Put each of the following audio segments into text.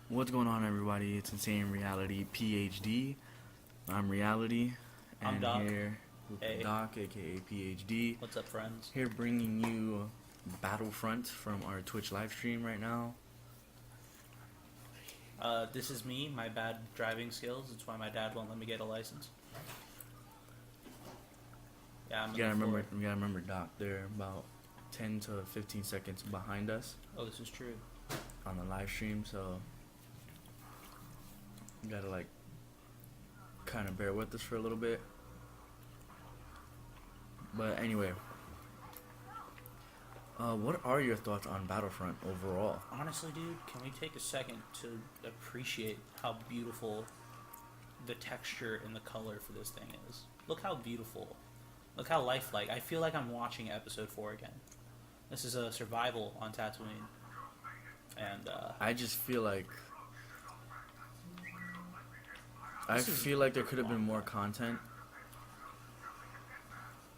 What's going on, everybody? It's Insane Reality PhD. I'm Reality, I'm and Doc. here with Hey. Doc, aka PhD. What's up, friends? Here bringing you Battlefront from our Twitch live stream right now. This is me, my bad driving skills. It's why my dad won't let me get a license. Yeah, I'm You gotta in the remember, floor. you gotta remember, Doc. They're about 10 to 15 seconds behind us Oh, this is true. on the live stream, so you gotta kind of bear with us for a little bit. But anyway, what are your thoughts on Battlefront overall? Honestly, dude, can we take a second to appreciate how beautiful the texture and the color for this thing is? Look how beautiful. Look how lifelike. I feel like I'm watching episode 4 again. This is a survival on Tatooine. And, I just feel like This is there could have been more content.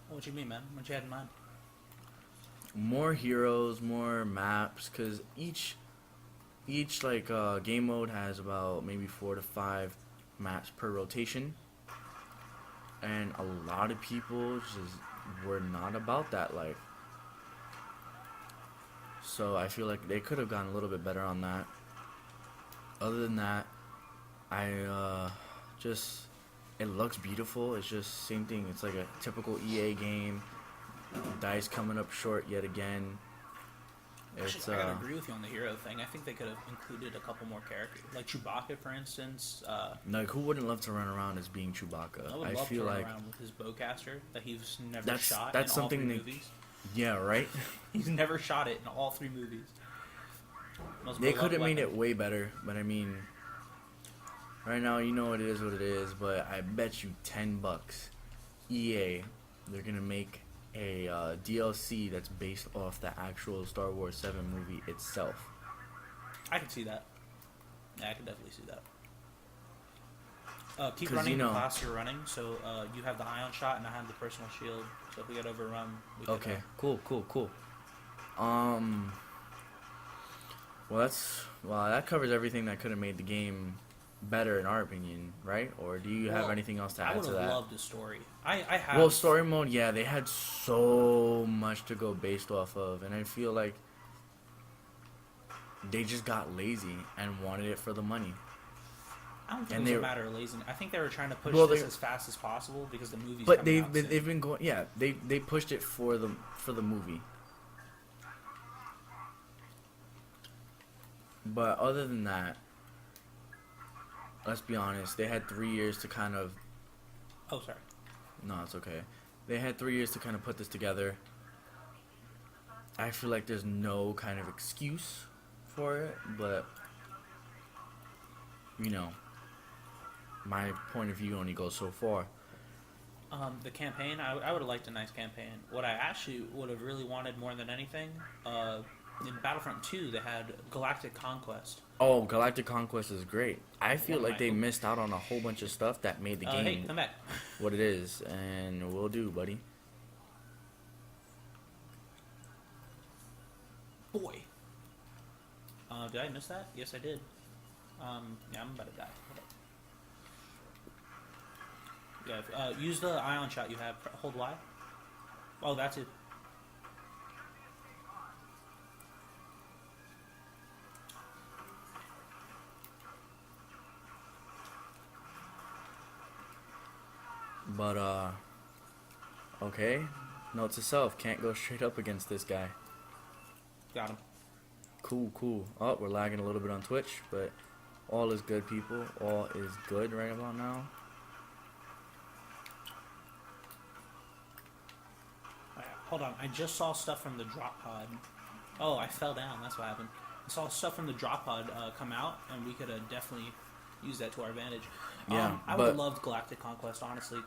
what you mean, man? What you had in mind? More heroes, more maps, because each game mode has about maybe 4 to 5 maps per rotation, and a lot of people just were not about that life. So I feel like they could have gotten a little bit better on that. Other than that, it looks beautiful. It's just same thing. It's like a typical EA game. DICE coming up short yet again. It's Actually, I gotta agree with you on the hero thing. I think they could have included a couple more characters, like Chewbacca, for instance. like, who wouldn't love to run around as being Chewbacca? I would I love feel to run like around with his bowcaster that he's never That's- shot that's in all something 3 they- movies. yeah, right. He's never shot it in all 3 movies. Most They beloved could have made it weapon. way better, but I mean, right now you know it is what it is. But I bet you $10, EA, they're gonna make a DLC that's based off the actual Star Wars 7 movie itself. I can see that. Yeah, I can definitely see that. Keep 'Cause, running you the know- class you're running. So you have the ion shot and I have the personal shield. So if we get overrun, we can, Okay, cool. Well, that covers everything that could have made the game better in our opinion, right? Or do you have Well, anything else to I add would to have that? loved a story. I have. Well, story mode, yeah, they had so much to go based off of, and I feel like they just got lazy and wanted it for the money. I don't think and it was they- a matter of laziness. I think they were trying to push Well, this they- as fast as possible because the movie's But coming out soon. they've been going, yeah, they pushed it for the movie. But other than that, let's be honest, they had 3 years to kind of. Oh, sorry. No, it's okay. They had 3 years to kind of put this together. I feel like there's no kind of excuse for it, but you know, my point of view only goes so far. The campaign, I would have liked a nice campaign. What I actually would have really wanted more than anything, in Battlefront 2, they had Galactic Conquest. Oh, Galactic Conquest is great. I feel One of like my- they missed out on a whole bunch of stuff that made the Hey, game come back. what it is, and we'll do, buddy. Boy. Did I miss that? Yes, I did. Yeah, I'm about to die. Hold up. Yeah, use the ion shot you have. Hold Y. Oh, that's it. But okay. Note to self: can't go straight up against this guy. Got him. Cool. Oh, we're lagging a little bit on Twitch, but all is good, people. All is good right about now. Hold on, I just saw stuff from the drop pod. Oh, I fell down. That's what happened. I saw stuff from the drop pod come out, and we could definitely use that to our advantage. Yeah, I would have loved Galactic Conquest, honestly.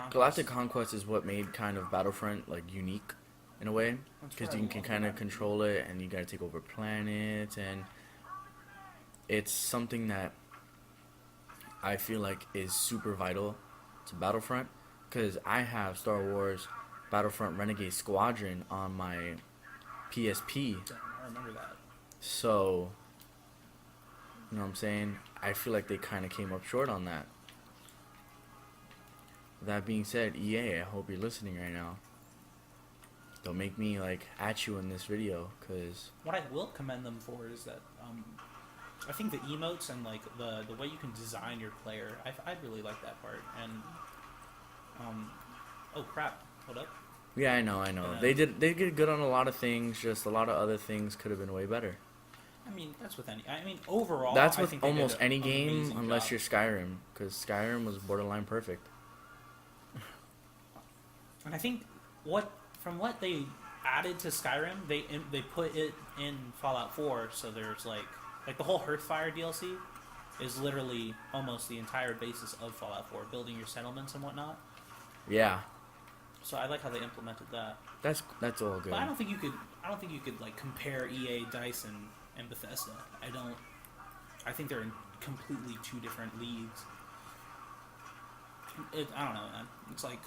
Galactic Conquest is what made kind of Battlefront like unique in a way, That's because what I you can love kind of about it. control it, and you gotta take over planets, and it's something that I feel like is super vital to Battlefront, because I have Star Wars Battlefront Renegade Squadron on my PSP, I remember that. so You know what I'm saying? I feel like they kind of came up short on that. That being said, EA, I hope you're listening right now. Don't make me like at you in this video, cause what I will commend them for is that I think the emotes and like the way you can design your player, I really like that part. And oh crap, hold up. yeah, I know. They did good on a lot of things. Just a lot of other things could have been way better. I mean, that's with any. I mean, overall, That's I with think they almost did any an game, amazing unless job. you're Skyrim, because Skyrim was borderline perfect. And I think from what they added to Skyrim, they put it in Fallout 4. So there's like the whole Hearthfire DLC is literally almost the entire basis of Fallout 4, building your settlements and whatnot. Yeah, So I like how they implemented that. that's all good. But I don't think you could like compare EA, DICE, and Bethesda. I think they're in completely two different leagues. I don't know, man. It's like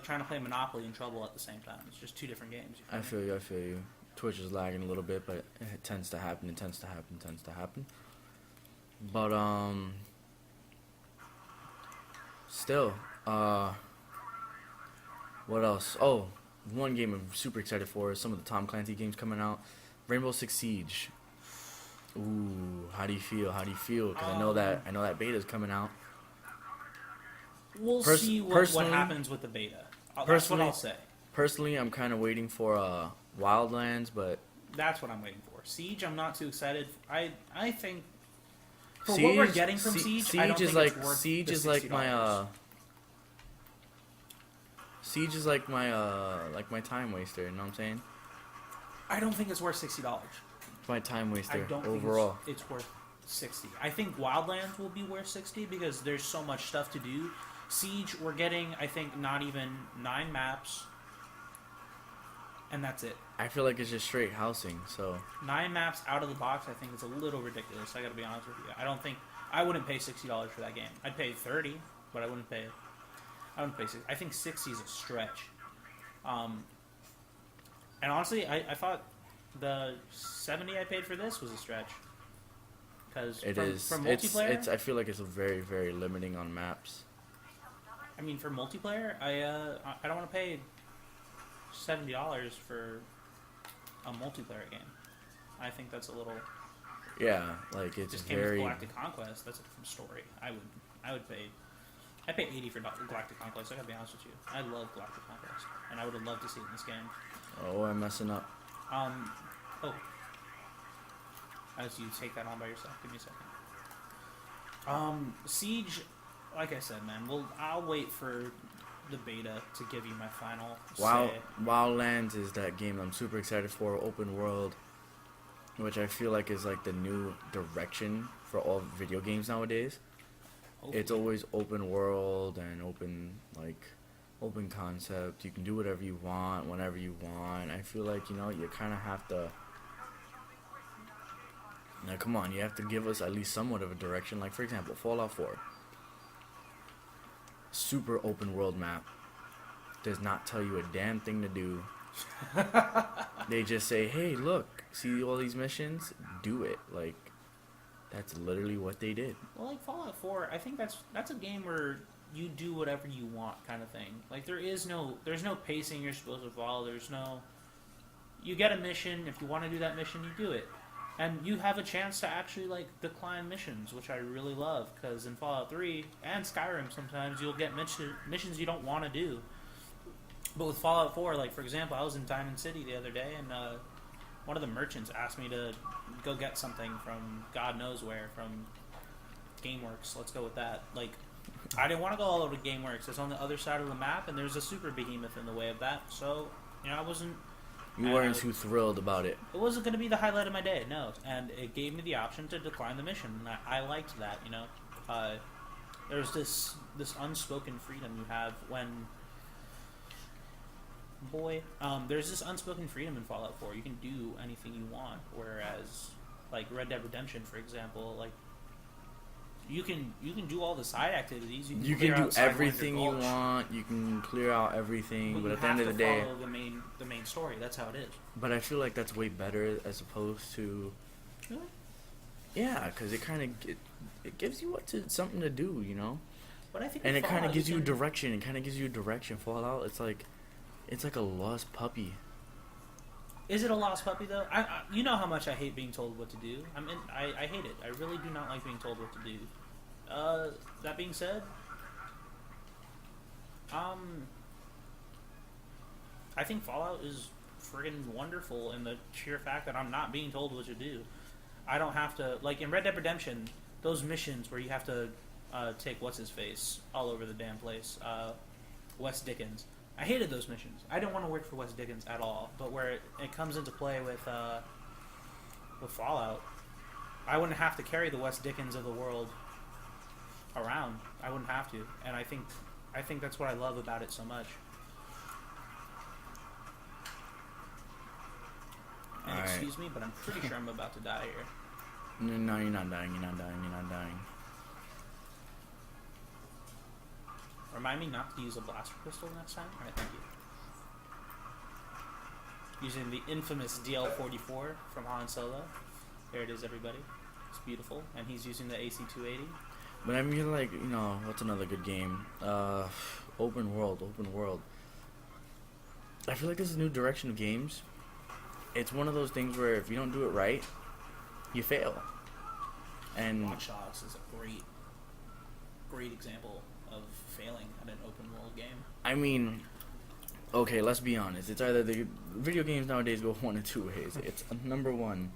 trying to play Monopoly and Trouble at the same time. It's just two different games. I feel you. Twitch is lagging a little bit, but it tends to happen. But still, what else? Oh, one game I'm super excited for is some of the Tom Clancy games coming out. Rainbow Six Siege. Ooh, how do you feel? Because I know that beta is coming out. We'll see what happens with the beta. That's what I'll say. Personally, I'm kind of waiting for Wildlands, but that's what I'm waiting for. Siege, I'm not too excited. I think for what we're getting from Siege, I don't think it's worth Siege the is like $60. Siege is like my time waster. You know what I'm saying? I don't think it's worth $60. My time waster I don't overall. think it's worth $60. I think Wildlands will be worth $60 because there's so much stuff to do. Siege, we're getting, I think, not even 9 maps, and that's it. I feel like it's just straight housing. So 9 maps out of the box, I think it's a little ridiculous. I gotta be honest with you. I wouldn't pay $60 for that game. I'd pay $30, but I wouldn't pay 60. I think 60 is a stretch. And honestly, I thought the 70 I paid for this was a stretch. Because for multiplayer, I feel like it's very, very limiting on maps. I mean, for multiplayer, I don't want to pay $70 for a multiplayer game. I think that's a little. Yeah, like it's just very. came with Galactic Conquest. That's a different story. I would pay. I pay $80 for Galactic Conquest. I gotta be honest with you. I love Galactic Conquest, and I would have loved to see it in this game. Oh, I'm messing up. As you take that on by yourself, give me a second. Siege, like I said, man, I'll wait for the beta to give you my final say. Wildlands is that game I'm super excited for, open world, which I feel like is like the new direction for all video games nowadays. Hopefully. It's always open world and open concept. You can do whatever you want, whenever you want. I feel like, you kind of have to. Now, come on, you have to give us at least somewhat of a direction. Like, for example, Fallout 4. Super open world map. Does not tell you a damn thing to do. They just say, hey, look, see all these missions? Do it. Like, that's literally what they did. Well, like Fallout 4, I think that's a game where you do whatever you want kind of thing. Like, there's no pacing you're supposed to follow. You get a mission. If you want to do that mission, you do it. And you have a chance to actually, like, decline missions, which I really love, because in Fallout 3 and Skyrim sometimes you'll get missions you don't want to do. But with Fallout 4, like, for example, I was in Diamond City the other day, and one of the merchants asked me to go get something from God knows where, from GameWorks. Let's go with that. Like, I didn't want to go all over to GameWorks. It's on the other side of the map, and there's a super behemoth in the way of that. So, I wasn't... You weren't too thrilled about it. It wasn't going to be the highlight of my day, no. And it gave me the option to decline the mission, and I liked that, There's this unspoken freedom you have when... there's this unspoken freedom in Fallout 4. You can do anything you want, whereas, like, Red Dead Redemption, for example, like, you can do all the side activities. You can do everything you want. You can clear out everything, but at the end of the day, follow the main story. That's how it is. But I feel like that's way better as opposed to. Really? Yeah, because it gives you something to do, you know. But I think And with it kind of Fallout, gives you can- direction. It kind of gives you direction. Fallout, it's like a lost puppy. Is it a lost puppy though? You know how much I hate being told what to do. I hate it. I really do not like being told what to do. That being said, I think Fallout is friggin' wonderful in the sheer fact that I'm not being told what to do. I don't have to, like in Red Dead Redemption, those missions where you have to take what's his face all over the damn place, Wes Dickens. I hated those missions. I didn't want to work for Wes Dickens at all. But where it comes into play with Fallout, I wouldn't have to carry the Wes Dickens of the world around. I wouldn't have to, and I think that's what I love about it so much. And Alright. excuse me, but I'm pretty sure I'm about to die here. No, you're not dying. You're not dying. You're not dying. Remind me not to use a blaster pistol next time. Alright, thank you. Using the infamous DL-44 from Han Solo. There it is, everybody. It's beautiful. And he's using the AC-280. But I mean, like, you know, what's another good game? Open world. I feel like this is a new direction of games. It's one of those things where if you don't do it right, you fail. And Watch Dogs is a great example of failing at an open world game. I mean, okay, let's be honest. It's either the video games nowadays go one of two ways. It's number one,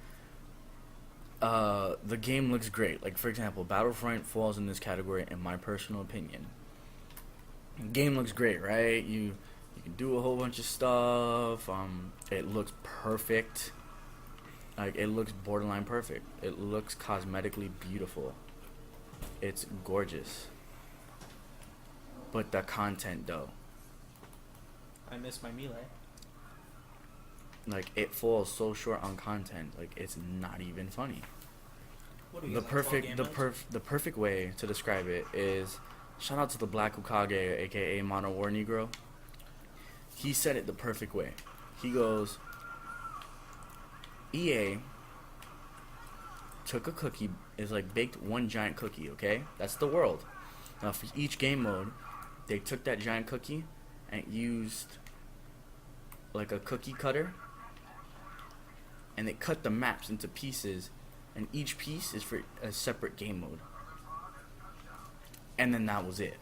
the game looks great. Like, for example, Battlefront falls in this category in my personal opinion. The game looks great, right? You can do a whole bunch of stuff. It looks perfect. Like, it looks borderline perfect. It looks cosmetically beautiful. It's gorgeous. But the content, though, I miss my melee. like, it falls so short on content. Like, it's not even funny. What do we The get, like 12 perfect, game the modes? the perfect way to describe it is, shout out to the Black Hokage, aka Modern War Negro. He said it the perfect way. He goes, EA took a cookie, is like baked one giant cookie, okay? That's the world. Now for each game mode, they took that giant cookie and used like a cookie cutter, and they cut the maps into pieces, and each piece is for a separate game mode. And then that was it.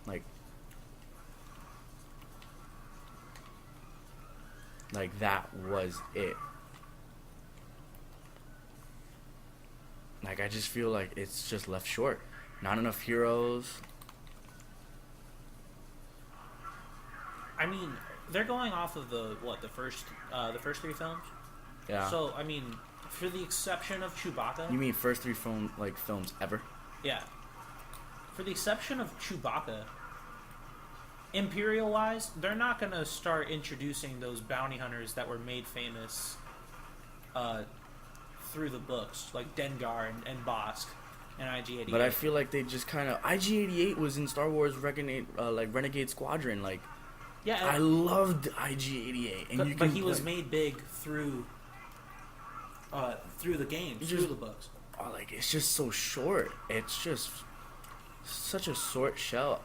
Like that was it. Like, I just feel like it's just left short. Not enough heroes. I mean, they're going off of the first three films. Yeah. So I mean, for the exception of Chewbacca. You mean first three films ever? Yeah. For the exception of Chewbacca, Imperial-wise, they're not going to start introducing those bounty hunters that were made famous through the books, like Dengar and Bosk and IG-88. But I feel like they just kind of... IG-88 was in Star Wars Renegade Squadron. Like, yeah, I loved IG-88. And but he was made big through the games, through the books. Oh, like, it's just so short. It's just such a short shell.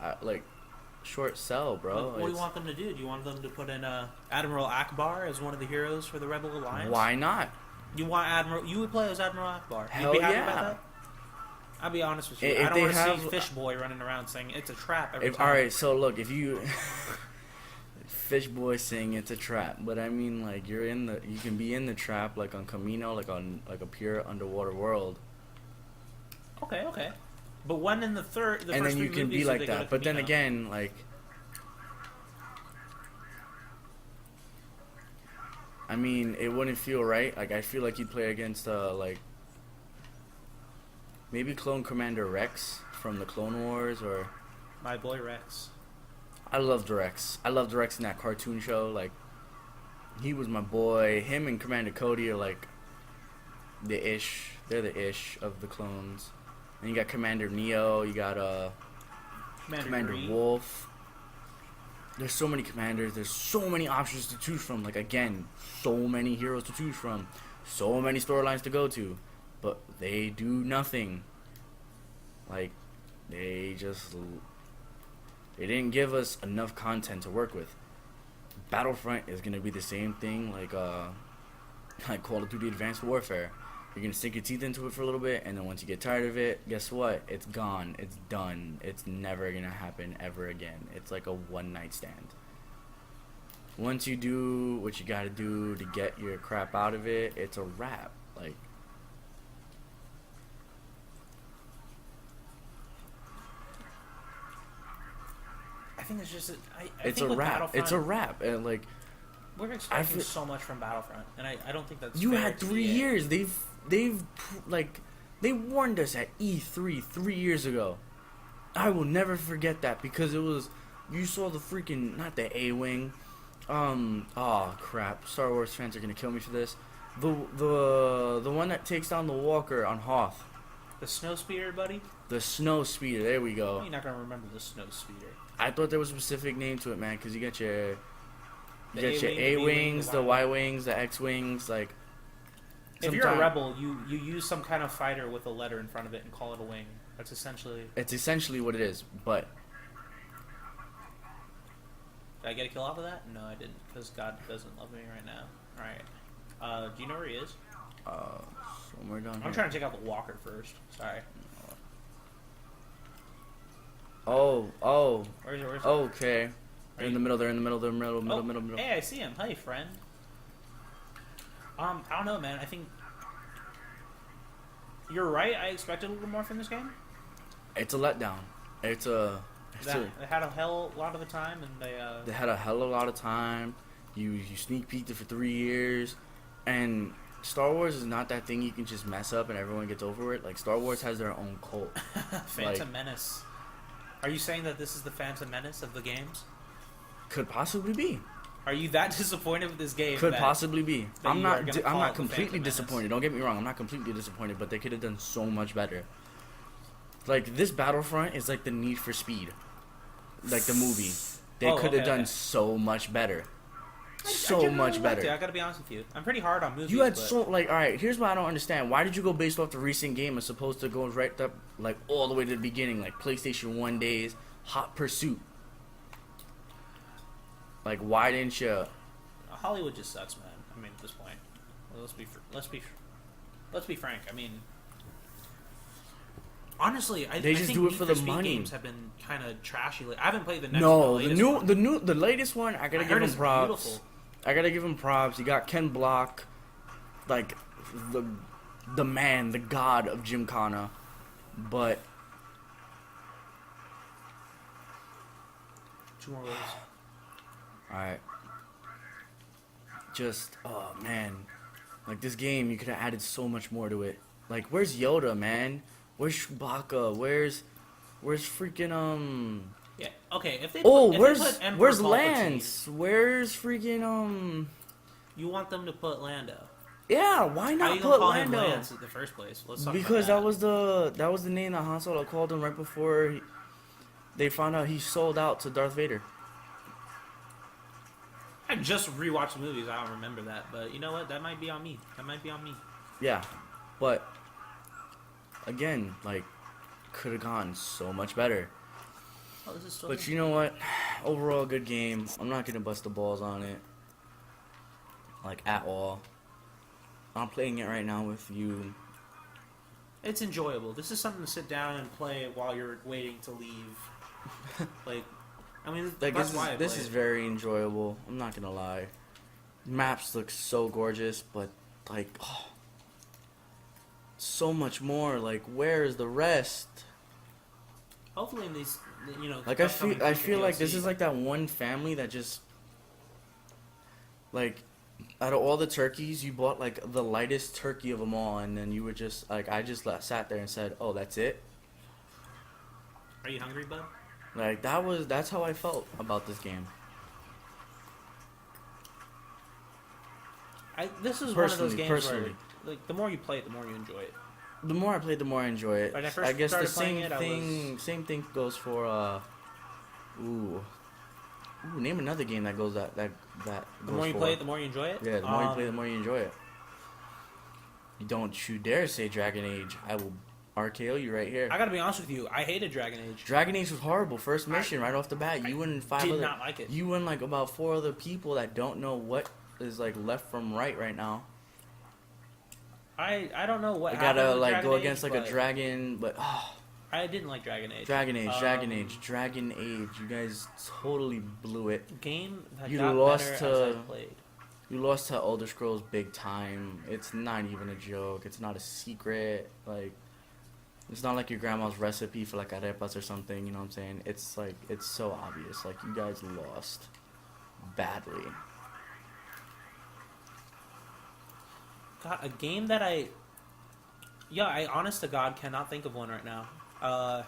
Short sell, bro. What do you want them to do? Do you want them to put in Admiral Akbar as one of the heroes for the Rebel Alliance? Why not? You want Admiral? You would play as Admiral Akbar. Hell You'd be happy yeah. about that? I'll be honest with you. If I don't they want to have- see Fish Boy running around saying it's a trap every time. Alright, so look, if you... Fish Boy saying it's a trap, but I mean, like, you can be in the trap, like on Camino, like on like a pure underwater world, Okay. But when in the and first then you three can movies be did like they go that. to But then Camino? again, like, I mean, it wouldn't feel right. Like, I feel like you'd play against like maybe Clone Commander Rex from the Clone Wars, or My boy Rex. I loved Rex. I loved Rex in that cartoon show. Like, he was my boy. Him and Commander Cody are like the ish. They're the ish of the clones. And you got Commander Neo. You got Commander Green. Wolf. There's so many commanders. There's so many options to choose from. Like, again, so many heroes to choose from. So many storylines to go to. but they do nothing. Like, they didn't give us enough content to work with. Battlefront is gonna be the same thing like Call of Duty Advanced Warfare. You're gonna sink your teeth into it for a little bit, and then once you get tired of it, guess what? It's gone. It's done. It's never gonna happen ever again. It's like a one-night stand. Once you do what you gotta do to get your crap out of it, it's a wrap. Like, I think it's just it's a wrap. It's a wrap. And like, we're expecting so much from Battlefront, and I don't think that's you fair had to 3 EA. years. They've like, they warned us at E3 3 years ago. I will never forget that, because it was, you saw the freaking, not the A-Wing, oh crap, Star Wars fans are gonna kill me for this. The one that takes down the Walker on Hoth. The snow speeder, buddy. The snow speeder. There we go. You're not gonna remember the snow speeder. I thought there was a specific name to it, man, because you got your The A-Wings, the Y-Wings, the X-Wings, like. If you're a rebel, you use some kind of fighter with a letter in front of it and call it a wing. That's essentially. It's essentially what it is, but. Did I get a kill off of that? No, I didn't, because God doesn't love me right now. Alright. Do you know where he is? Somewhere down here. I'm trying to take out the walker first. Sorry. Oh. Where's it? Okay. They're in the middle. They're in the middle. Hey, I see him. Hey, friend. I don't know, man. I think you're right. I expected a little more from this game. It's a letdown. They had a hell lot of the time, and they had a hell of a lot of time. You sneak peeked it for 3 years, and Star Wars is not that thing you can just mess up and everyone gets over it. Like, Star Wars has their own cult. Phantom Menace. Are you saying that this is the Phantom Menace of the games? Could possibly be. Are you that disappointed with this game? Could possibly be. I'm not completely Menace? disappointed. Don't get me wrong. I'm not completely disappointed, but they could have done so much better. Like, this Battlefront is like the Need for Speed, like the movie. They could have done so much better. So much better. I gotta be honest with you. I'm pretty hard on movies. You had so, like, all right. Here's what I don't understand. Why did you go based off the recent game as opposed to going right up, like, all the way to the beginning, like PlayStation 1 days, Hot Pursuit? Like, why didn't you? Hollywood just sucks, man. I mean, at this point, well, let's be frank. I mean, honestly, I just think do it for the Speed money. games have been kind of trashy. Like, I haven't played the next No, one, the latest one. I gotta give him props. Beautiful. I gotta give him props. You got Ken Block, like the man, the god of Gymkhana, but 2 more waves. alright. Just, oh man. Like, this game, you could have added so much more to it. Like, where's Yoda, man? Where's Chewbacca? Where's freaking, Yeah, okay, if they where's Lance? Where's freaking, You want them to put Lando. Yeah, why How not you gonna put call Lando? him Lance in the first place? Let's talk Because about that was the name that Han Solo called him right before they found out he sold out to Darth Vader. I just rewatched the movies. I don't remember that, but you know what? That might be on me. Yeah, but again, like, could have gone so much better. Oh, this is still But you know what? Overall, good game. I'm not gonna bust the balls on it, like, at all. I'm playing it right now with you. It's enjoyable. This is something to sit down and play while you're waiting to leave. Like, I mean, Like, that's why this is very enjoyable. I'm not gonna lie. Maps look so gorgeous, but like, oh, so much more. Like, where is the rest? Hopefully, in these, you know, Like, I feel like this is like that one family that just, like, out of all the turkeys, you bought like the lightest turkey of them all, and then you were just like, I just sat there and said, "Oh, that's it." Are you hungry, bud? Like, that's how I felt about this game. This is one of those games Personally. where, like, the more you play it, the more you enjoy it. The more I play, the more I enjoy it. When I first I guess the started playing same it, same thing goes for name another game that goes that The goes more you for. play it, the more you enjoy it? Yeah, the more you play, the more you enjoy it. Don't you dare say Dragon Age. I will RKO you right here. I gotta be honest with you. I hated Dragon Age. Dragon Age was horrible. First mission, right off the bat. You and Did not like it. You and like about 4 other people that don't know what is like left from right now. I don't know what You gotta happened with like Dragon go Age, against like a dragon, but I didn't like Dragon Age. Dragon Age. You guys totally blew it. Game that You got lost better to- as I played. You lost to Elder Scrolls big time. It's not even a joke. It's not a secret. Like, it's not like your grandma's recipe for like arepas or something. You know what I'm saying? It's like, it's so obvious. Like, you guys lost badly. God, a game that I honest to God cannot think of one right now. A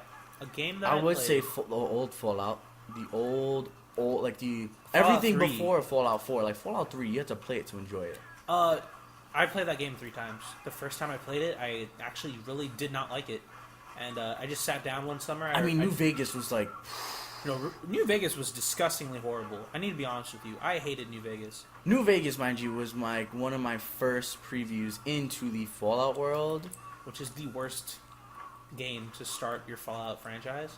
game that I would played, say the old Fallout. The old, like the Fallout everything 3. before Fallout 4. Like Fallout 3, you have to play it to enjoy it. I played that game 3 times. The first time I played it, I actually really did not like it, and I just sat down one summer. New Vegas was like, New Vegas was disgustingly horrible. I need to be honest with you. I hated New Vegas. New Vegas, mind you, was one of my first previews into the Fallout world. Which is the worst game to start your Fallout franchise.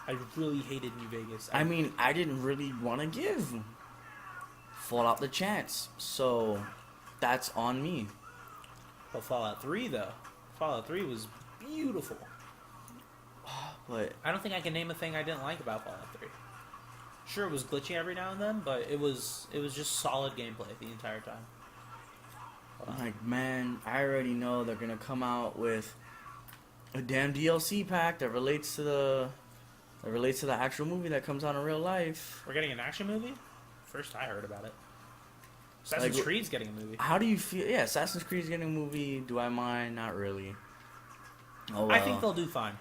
I really hated New Vegas. I didn't really want to give Fallout the chance, so that's on me. But Fallout 3, though. Fallout 3 was beautiful. But I don't think I can name a thing I didn't like about Fallout 3. Sure, it was glitchy every now and then, but it was just solid gameplay the entire time. like, man, I already know they're gonna come out with a damn DLC pack that relates to the actual movie that comes out in real life. We're getting an action movie? First I heard about it. Assassin's Creed's getting a movie. How do you feel? Yeah, Assassin's Creed's getting a movie. Do I mind? Not really. Oh, well. I think they'll do fine.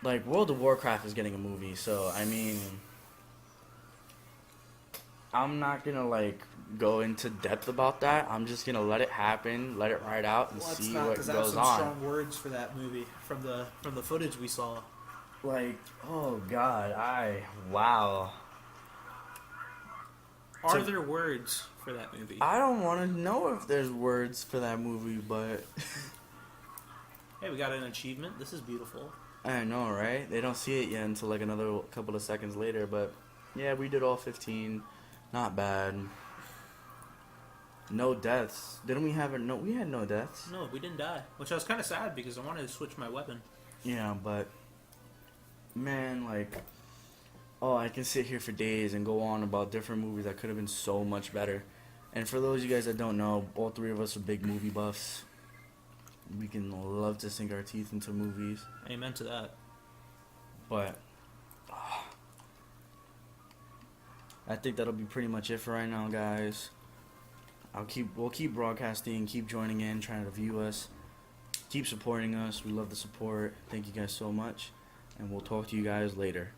Like, World of Warcraft is getting a movie, so, I mean, I'm not gonna, like, go into depth about that. I'm just gonna let it happen, let it ride out, and see what goes I have some on. strong words for that movie from the footage we saw. Like, oh, God, wow. Are there words for that movie? I don't want to know if there's words for that movie, but... Hey, we got an achievement. This is beautiful. I know, right? They don't see it yet until like another couple of seconds later, but yeah, we did all 15. Not bad. No deaths. Didn't we have no? We had no deaths. No, we didn't die. Which I was kind of sad because I wanted to switch my weapon. Yeah, but man, like, oh, I can sit here for days and go on about different movies that could have been so much better. And for those of you guys that don't know, all 3 of us are big movie buffs. We can love to sink our teeth into movies. Amen to that. But I think that'll be pretty much it for right now, guys. We'll keep broadcasting, keep joining in, trying to view us, keep supporting us. We love the support. Thank you guys so much, and we'll talk to you guys later.